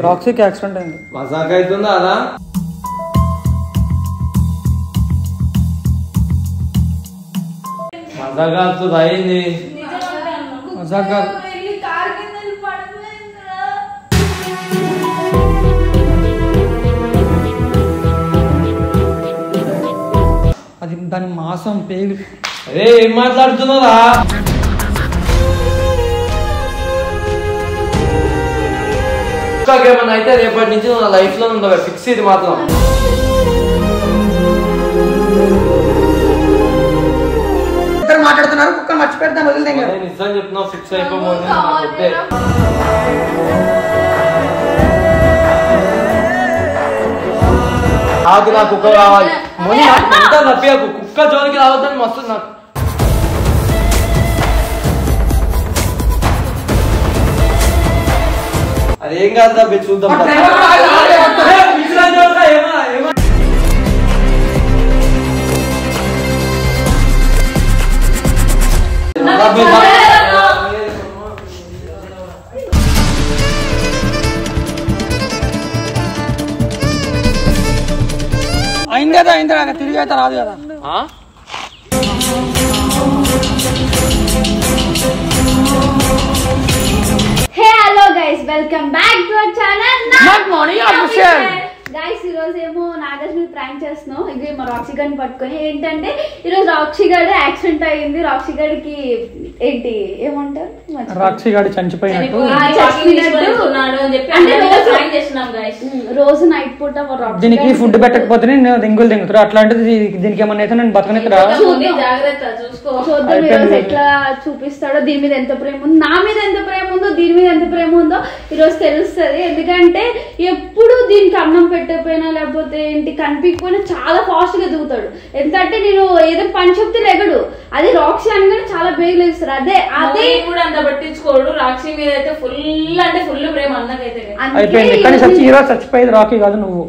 రాక్సీకి accident అయింది. మజాక్ అవుతుందా అలా? మజాక్ అవుతుంది అయింది. మజాక్ కాదు. అది దాని మాసం పేగు. అరే ఏం మాట్లాడుతున్నారా? ఏమన్నా అయితే రేపటి నుంచి నా లైఫ్ లో ఉండవు ఫిక్స్. ఇది మాత్రం మాట్లాడుతున్నారు. కుక్క మర్చిపెడతాను వదిలితే నిజం చెప్తున్నావు. ఫిక్స్ అయిపోయి నాకు నా కుక్క కావాలి. ఎంత నప్పి కుక్క జోలికి రావద్దని మస్తు నాకు. అదేం కాదు తప్పి చూద్దాం. అయింది కదా, అయింది కదా, తిరిగి అయితే రాదు కదా. Hello guys, welcome back to our channel good morning official. Guys ఈ రోజు ఏమో నాగేష్ ని ప్రాంక్ చేస్తున్నాం. ఇది మా రాక్షి గారిని పట్టుకొని. ఏంటంటే ఈరోజు రాక్షి గారి యాక్సిడెంట్ అయింది. రాక్షి గారికి ఏంటి ఏమంటారు, రాక్షి గారి చనిపోయినట్టు. రోజు నైట్ పూట దీనికి ఫుడ్ పెట్టకపోతే నేను దింగులు దింగుతారు. అట్లాంటిది దీనికి ఏమన్నా అయితే నేను బతకనిరా. చూద్దాం ఈరోజు ఎట్లా చూపిస్తాడో. దీని మీద ఎంత ప్రేమ ఉందో, నా మీద ఎంత ప్రేమ ఉందో, దీని మీద ఎంత ప్రేమ ఉందో ఈరోజు తెలుస్తుంది. ఎందుకంటే ఎప్పుడు దీనికి అన్నం పెట్టకపోయినా లేకపోతే ఏంటి కనిపించకపోయినా చాలా ఫాస్ట్ గా దిగుతాడు. ఎంత అంటే నేను ఏదో పని చెప్తే లెగడు. అది రాక్షి అనగానే చాలా బేగ లేస్తారు. అదే అదే కూడా అంత పట్టించుకోడు. రాక్షి మీద అయితే ఫుల్ అంటే ఫుల్ ప్రేమ అన్నకైతే. అయిపోయింది. కానీ చచ్చిపోయేది రాఖీ కాదు, నువ్వు.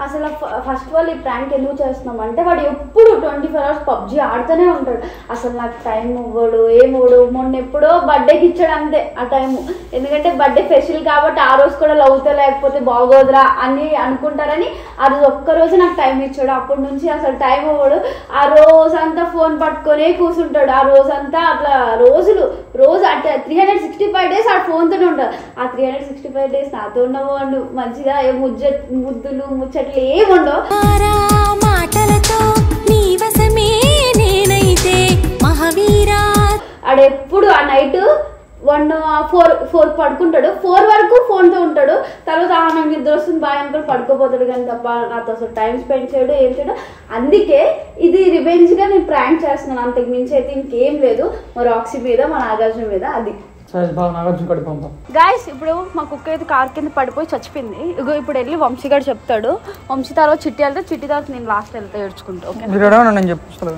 అసలు ఫస్ట్ వాళ్ళు ఈ ప్రాంక్ ఎందుకు చేస్తున్నాం అంటే వాడు ఎప్పుడు 24 hours పబ్జి ఆడుతూనే ఉంటాడు. అసలు నాకు టైం ఇవ్వడు, ఏమోడు. మొన్న ఎప్పుడో బర్త్డేకి ఇచ్చాడు అంతే ఆ టైం. ఎందుకంటే బర్త్డే స్పెషల్ కాబట్టి ఆ రోజు కూడా లవ్తో లేకపోతే బాగోదురా అని అనుకుంటారని ఆ రోజు ఒక్కరోజు నాకు టైం ఇచ్చాడు. అప్పటి నుంచి అసలు టైం ఇవ్వడు. ఆ రోజంతా ఫోన్ పట్టుకొనే కూర్చుంటాడు. ఆ రోజంతా అట్లా రోజు అంటే 365 days ఆ ఫోన్తోనే ఉంటాడు. ఆ 365 days నాతో ఉన్నవాడు మంచిగా ఏ ముద్దులు ముచ్చట్లు ఏముండవు. ఆడెప్పుడు ఆ నైట్ 4 పడుకుంటాడు. 4 వరకు ఫోన్ తో ఉంటాడు. తర్వాత నాకు నిద్ర వస్తుంది బాగా అనుకుని పడుకోపోతాడు. కానీ తప్ప నాతో అసలు టైం స్పెండ్ చేయడు, ఏం చేయడు. అందుకే ఇది రివెంజ్ గా నేను ప్రాంక్ చేస్తున్నాను. అంతకు మించి అయితే ఇంకేం లేదు. మా రాక్సీ మీద, మా నాగార్జున మీద. అది గాయస్, ఇప్పుడు మా కుక్క అయితే కార్ కింద పడిపోయి చచ్చిపోయింది. ఇగో ఇప్పుడు వెళ్ళి వంశీ గారు చెప్తాడు. వంశీ తర్వాత చిట్టి వెళ్తే, చిట్టి తర్వాత నేను లాస్ట్ వెళ్తా ఏడ్చుకుంటా. ఓకే నేను చెప్తాను.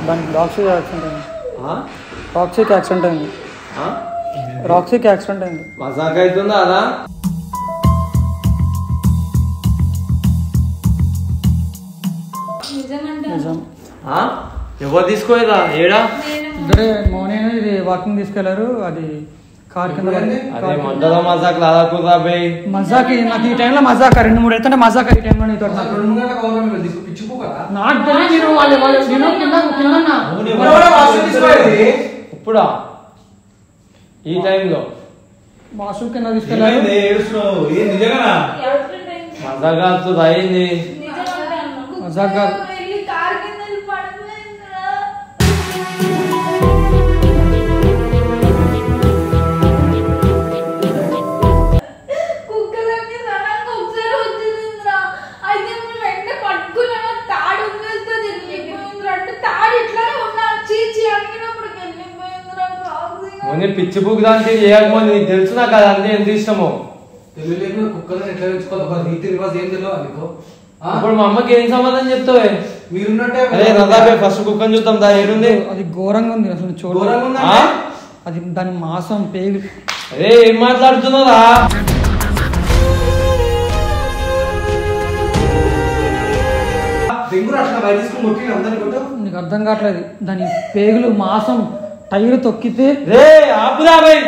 దానికి రాక్సీకి యాక్సిడెంట్ అయింది. రాక్సీకి యాక్సిడెంట్ అయింది. రాక్సీకి యాక్సిడెంట్ అయింది. మజాక్ అవుతుందా అలా? నిజం. ఎవరు తీసుకోలేదా? ఏడా ఇద్దరే మౌనేనా ఇది వాకింగ్ తీసుకెళ్లారు. అది కార్ కింద మజాక్ లాదాకురా బే. మజాక్ నాకు ఈ టైంలో మజాక్ 2-3 వెళ్తుంటే మజాక్ ఈ టైంలో నీతో నాకు ఇప్పుడా ఈ టైంలో వాష్రూమ్ కింద తీసుకెళ్ళారు. మజాక్ అవుతుంది అయింది. మజాక్ కాదు. పిచ్చి బుక్ దానికి చేయకపోతే నీకు తెలుసు నాకు అది అంతే ఎంత ఇష్టమో. ఇప్పుడు మా అమ్మకి ఏం సమాధానం చెప్తావే? మీరున్నట్టే ఫస్ట్ కుక్కని చూద్దాం. దా ఏడుంది? అది ఘోరంగా ఉంది అసలు. చూడ అది దాని మాసం పేగు. అరే ఏం మాట్లాడుతున్నారా? నీకు అర్థం కావట్లేదు. దాని పేగులు మాసం టైర్ తొక్కితే రే ఆపురా భయ్.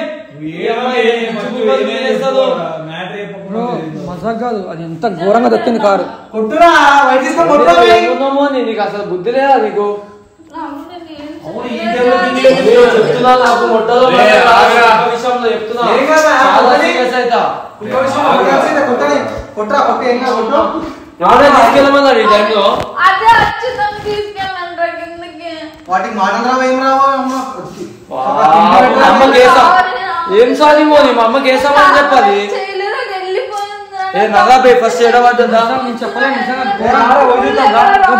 మజాక్ కాదు, అది ఎంత ఘోరంగా దక్కింది కారు. ఏమున్నామో నీకు అసలు బుద్ధి లేదా నీకు? చెప్తున్నా నాకు మొట్టలో విషయంలో చెప్తున్నా తీసుకెళ్ళమన్నాడు ఈ టైంలో. వాటికి మాటలు రావు ఏం రావు ఏం సారీ మోని మా అమ్మకి వేసామని చెప్పాలి. ఏ నగా పోయి ఫస్ట్ ఏడవద్దా? నేను చెప్పలేను నిజంగా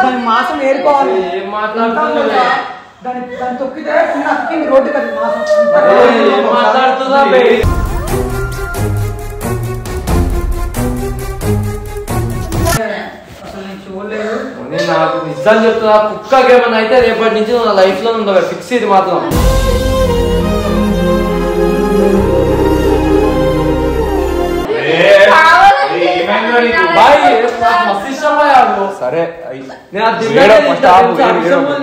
దాని మాసం ఏరుకోవాలి. ఏం మాట్లాడుతున్నావు? దాని తొక్కితే చిన్న అక్కింది రోడ్డు కదా మాసం. ఏం మాట్లాడుతున్నా? అసలు నేను చూడలేదు. నాకు నిజాలు చెప్తున్నా, కుక్కకి ఏమన్నా అయితే రేపటి నుంచి నా లైఫ్ లో ఉండవు ఫిక్స్. ఇది మాత్రం సరే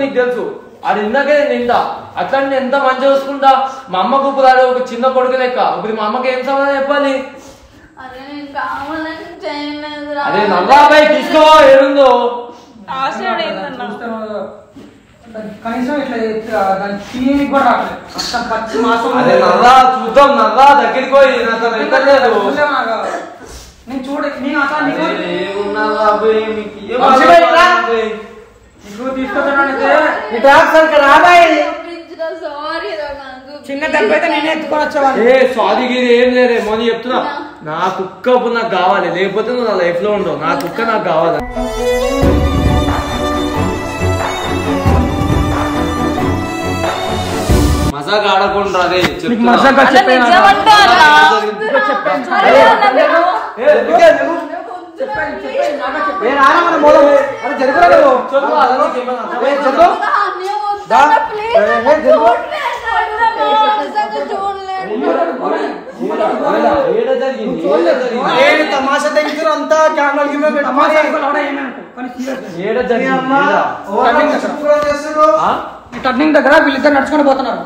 నీకు తెలుసు అది ఇందాకే నేను తింటా. అట్లా నేను ఎంత మంచిగా చూసుకుంటా. మా అమ్మ కూపురాడు ఒక చిన్న కొడుకు లెక్క. ఇప్పుడు మా అమ్మకి ఏం సమాధానం చెప్పాలి? అదే నల్లాబాయ్ తీసుకో ఏడుందో. కనీసం ఇట్లా దాని తినేది కూడా రావట్లేదు. మొత్తం పచ్చి మాసం. అదే నల్లా చూద్దాం. నల్లా దగ్గరికి పోయి నాకు వెళ్తలేదు. నేను చూడ నేను అసలు నీకు చిన్న దెబ్బ అయితే నేనే ఎత్తుకొని వచ్చేవాడిని. ఏ సారీ గిరి ఏం లేదే మోని చెప్తున్నా. నా కుక్క ఇప్పుడు నాకు కావాలి, లేకపోతే నువ్వు నా లైఫ్ లో ఉండవు. నా కుక్క నాకు కావాలి. మజాక్ ఆడకుండా రే మజాక్ చెప్పాను. తమాషా దగ్గర అంతా టర్నింగ్ దగ్గర వీళ్ళిద్దరు నడుచుకొని పోతున్నారు.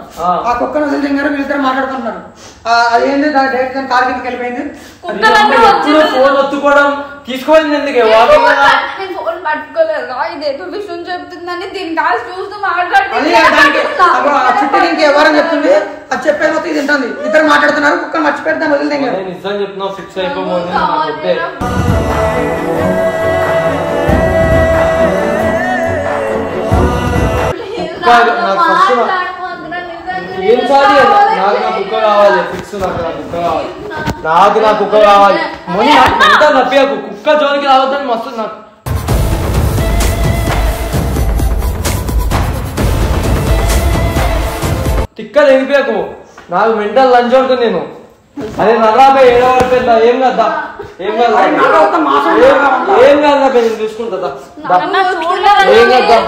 ఆ కుక్కను వదిలింగారు, వీళ్ళిద్దరు మాట్లాడుకుంటున్నారు. అదేంది డైరెక్ట్ కార్ కిందకి వెళ్ళిపోయింది. ఫోన్ ఒత్తుకోవడం తీసుకోవాలి ఎందుకే? ఫోన్ పట్టుకోలేదు. ఇదేదో విషయం చెప్తుందని దీని కాదు చూస్తూ చుట్టూ ఇంక ఎవరని చెప్తుంది. అది చెప్పే మొత్తం ఇది తింటుంది. ఇద్దరు మాట్లాడుతున్నారు. కుక్కను మర్చిపెడతాను వదిలింది. నిజం చెప్తున్నావు ఫిక్స్ అయిపోయి. ఏం సారీ నాకు నా కుక్క కావాలి. ఫిక్స్ నాకు నా కుక్క కావాలి. నాకు నా కుక్క కావాలి. మొన్న ఎంత నప్పియాకు కుక్క జోలికి రావద్దని మస్తు నాకు తిక్కలు ఎగిపోయాకు. నాకు మెంటల్ లంచ్ అవుతుంది. నేను అదే నల్లాపై ఏడవడిపోయిందా? ఏం కదా ఏం కాదు ఏం కాదు. నేను చూసుకుంటా. ఏం కదా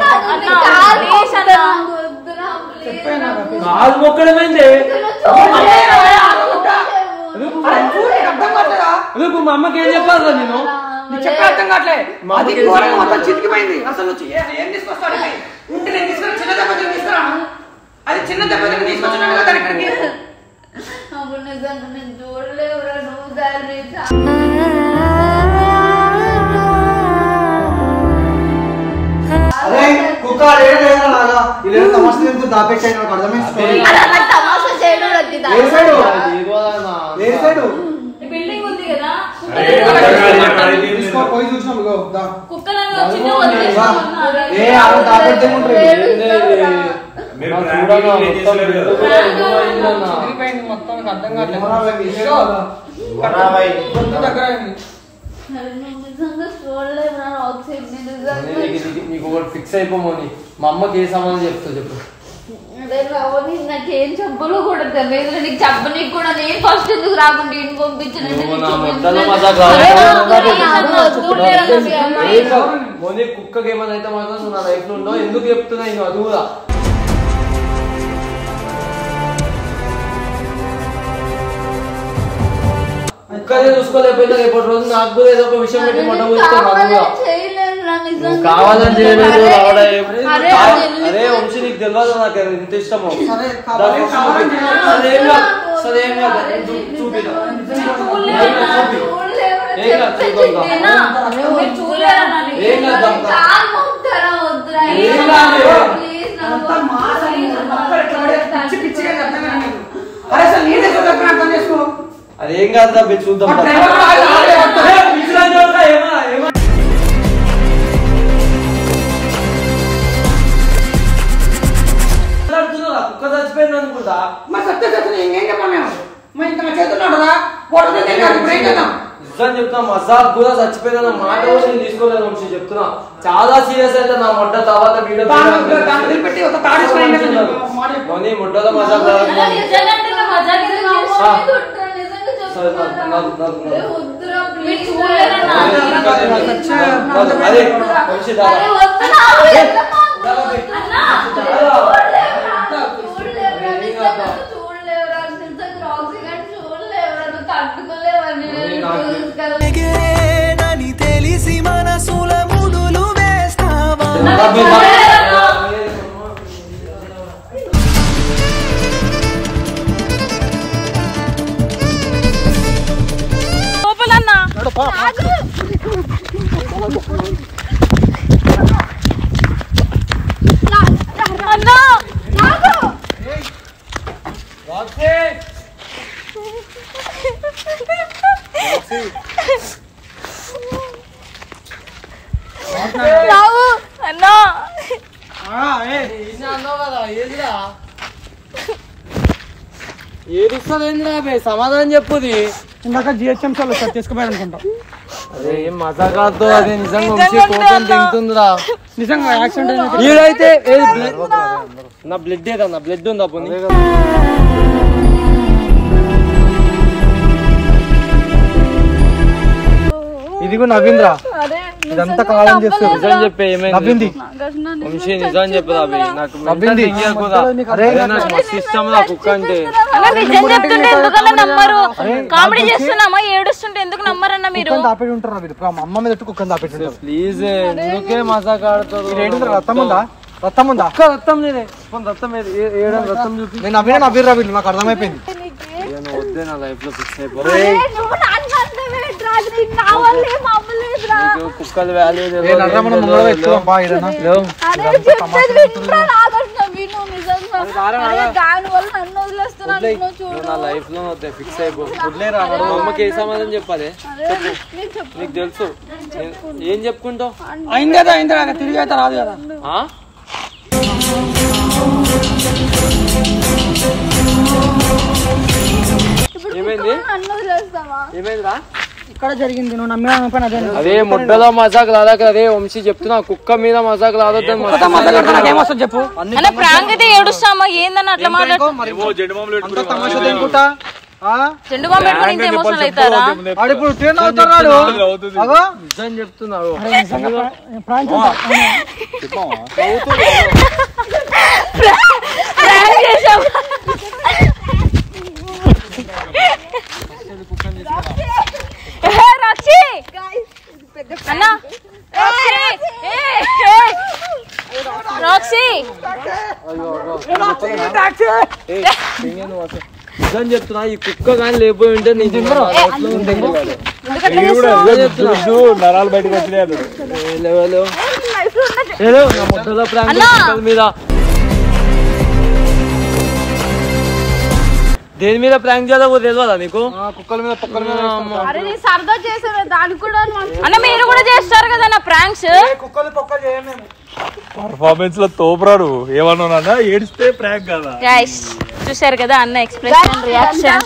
కాదు మొక్కడమైంది. మా అమ్మకి ఏం చెప్పాలి నేను? చెప్పే అర్థం కావట్లేదు. అది ఘోరంగా మొత్తం చితికిపోయింది. అసలు ఏం తీసుకొస్తాడు? ఉంటే నేను తీసుకుని చిన్న దెబ్బ తీసుకురాను. అది చిన్న దెబ్బ తీసుకొచ్చున్నాను కదా ఇక్కడికి. కుక్క తమాషా దాపెట్టాయి అర్థమైంది. బిల్డింగ్ ఉంది కదా, పోయి చూసినాం. కుక్కలను చిన్న మొత్తం అర్థం కావట్లేదు. నీకు ఒకటి ఫిక్స్ అయిపోమని. మా అమ్మకి ఏ సమాధానం చెప్తా చెప్పు. నాకేం చెప్పలో కూడా తెలియదు. నీకు చెప్పనీకి కూడా నేను ఫస్ట్ ఎందుకు రాకుండా ఇంటి పంపించాను. కుక్కకి ఏమైనా అయితే మాత్రం నా లైఫ్ లో ఉండవు. ఎందుకు చెప్తున్నా నేను అది కూడా. కుక్కనే చూసుకోలేకపోయినా రేపటి రోజు నాకు కూడా ఏదో ఒక విషయం పెట్టి మొట్ట కావాలని చేయలేదు. అరే వంశీ నీకు తెలియదు నాకు ఎంత ఇష్టమో. అదేం కాదు తప్పి చూద్దాం. కుక్క చచ్చిపోయింది అనుకుంటా. నిజం చెప్తున్నా మజాక్ కూడా చచ్చిపోయిందన్న మాట కూడా నేను తీసుకోలేదు వంశీ చెప్తున్నా. చాలా సీరియస్ అయితే నా మొట్ట తర్వాత వీడియో మొట్టలో మజాక్ అదే వంశీ తెలిసి మనసుల ముడులు వేస్తావా ఏడుస్తాదేంద్రా సమాధానం చెప్పుది. ఇందాక జిహెచ్ఎంసీలో సెట్ చేసుకుపోయాడు అనుకుంటా. అదే ఏం మజాకాతో అదే నిజంగా కోపం తింటుందిరా. నిజంగా యాక్సిడెంట్ ఈడైతే నా బ్లడ్ ఏదా నా బ్లడ్ ఉందా పోనీ. ఇదిగో నవీంద్ర ఇదంతా కావాలని చేస్తారు. నిజం చెప్పే ఏమైంది నవ్వింది వంశీ నిజం చెప్పదు అవి నాకు నవ్వింది. నాకు మస్తు ఇష్టం ఆ కుక్క అంటే. నిజం చెప్తుంటే ఎందుకన్నా నమ్మరు? కామెడీ చేస్తున్నామా? ఏడుస్తుంటే ఎందుకు నమ్మరన్న మీరు? దాపెట్టి ఉంటారు అమ్మ మీద కుక్కని దాపెట్టి ఉంటారు. ప్లీజ్ ఎందుకే మజాక్ ఆడుతారు? రక్తం ఉందా? రక్తం ఉందా? రక్తం లేదే రక్తం ఏడం రక్తం చూపి. నేను నవ్విరా వీళ్ళు నాకు అర్థమైపోయింది. వద్దే నా లైఫ్ లో ఫిక్స్ అయిపోయి కుక్కలు వాల్యూ నా లైఫ్ లో ఫిక్స్ అయిపో. అమ్మకి ఏ సమాధానం చెప్పాలి నీకు తెలుసు. ఏం చెప్పుకుంటావు? అయింది కదా అయింది కదా తిరిగి అయితే రాదు కదా. ఏమైంది ఏమైందిరా? ఇక్కడ జరిగింది నువ్వు నమ్మిన అదే ముడ్డలో మజాక్ లాదాక అదే వంశీ చెప్తున్నా కుక్క మీద మజాక్ లాదొద్దని చెప్పు. ప్రాంక్ అయితే ఏడుస్తామా ఏందని అట్లా మాట్లాడుతా? చెండు బాంబు పెట్టుకుని ఇంత ఎమోషనల్ అవుతారా? నిజం చెప్తున్నావు. నిజం చెప్తున్నా ఈ కుక్క కానీ లేకపోయి ఉంటే నీ నరాలు బయటకు వచ్చినాయి మీద. దేని మీద ప్రాంక్ చేయాలో తెలియదా నీకు? కుక్కల మీద పక్కల మీద సరదా చేసారు దానికి కూడా అన్న మీరు కూడా చేస్తారు కదా నా ప్రాంక్స్. కుక్కలు పక్కలు చేయము పర్ఫార్మెన్స్ లో తోపురాడు ఏమన్నా ఏడిస్తే ప్రాంక్ కదా. గైస్ చూశారు కదా అన్న ఎక్స్ప్రెషన్ రియాక్షన్.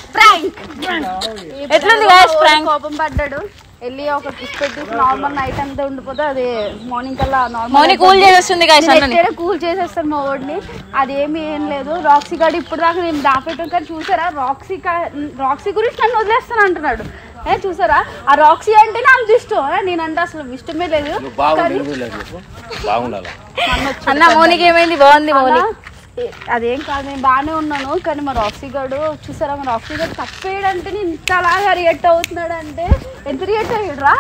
ఎట్లుంది గైస్ ప్రాంక్? కోపం పడ్డాడు వెళ్ళి ఒక కిస్ పెట్టి నార్మల్ నైట్ అంతా ఉండిపోతే అది మార్నింగ్ కల్లా మార్నింగ్ కూల్ చేసేస్తుంది గైస్ అన్నని. కూల్ చేసేస్తాడు మా వాడిని. అదేమి ఏం లేదు. రాక్సీ గాడు ఇప్పుడు దాకా నేను దాపెట్టాం కానీ చూసారా రాక్సీ గురించి నన్ను వదిలేస్తాను అంటున్నాడు. చూసారా ఆ రాక్సీ అంటే నాకు ఇష్టం. నేనంటే అసలు ఇష్టమే లేదు. బాగుండాలి అన్న మౌనికి ఏమైంది? బాగుంది మౌని. అదేం కాదు, నేను బాగానే ఉన్నాను. కానీ మా రాక్సీ గారు చూసారా, మా రాక్సీ గారు తప్పేయడంటే నేను ఇంతలాగా రియాక్ట్ అవుతున్నాడు అంటే ఎంత రియాక్ట్ అయ్యాడురా,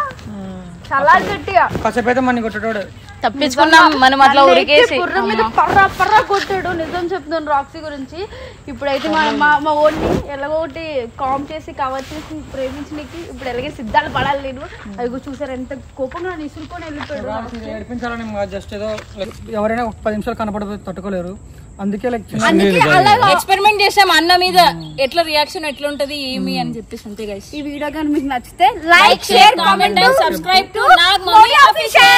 చాలా గట్టిగా. కాసేపు అయితే మన కొట్టడు తప్పించుకున్నాం మనం అట్లా ఉరికేసి గుర్రం మీద పర్రా పర్రా కొట్టాడు. నిజం చెప్తున్నాను రాక్సీ గురించి. ఇప్పుడైతే మా ఓన్ని ఎలాగోటి కామ్ చేసి కవర్ చేసి ప్రేమించడానికి ఇప్పుడు ఎలాగే సిద్ధాలు పడాలి నేను. అది చూసారు ఎంత కోపంగా నన్ను ఇసురుకొని వెళ్ళిపోయాడు. ఏడిపించాలని జస్ట్ ఏదో ఎవరైనా 10 నిమిషాలు కనపడదు తట్టుకోలేరు. అందుకే ఎక్స్పెరిమెంట్ చేసాం అన్న మీద, ఎట్లా రియాక్షన్ ఎట్లా ఉంటది ఏమి అని చెప్పేసి అంతే గైస్. ఈ వీడియో కానీ మీకు నచ్చితే like share comment and subscribe to Nag mummy official.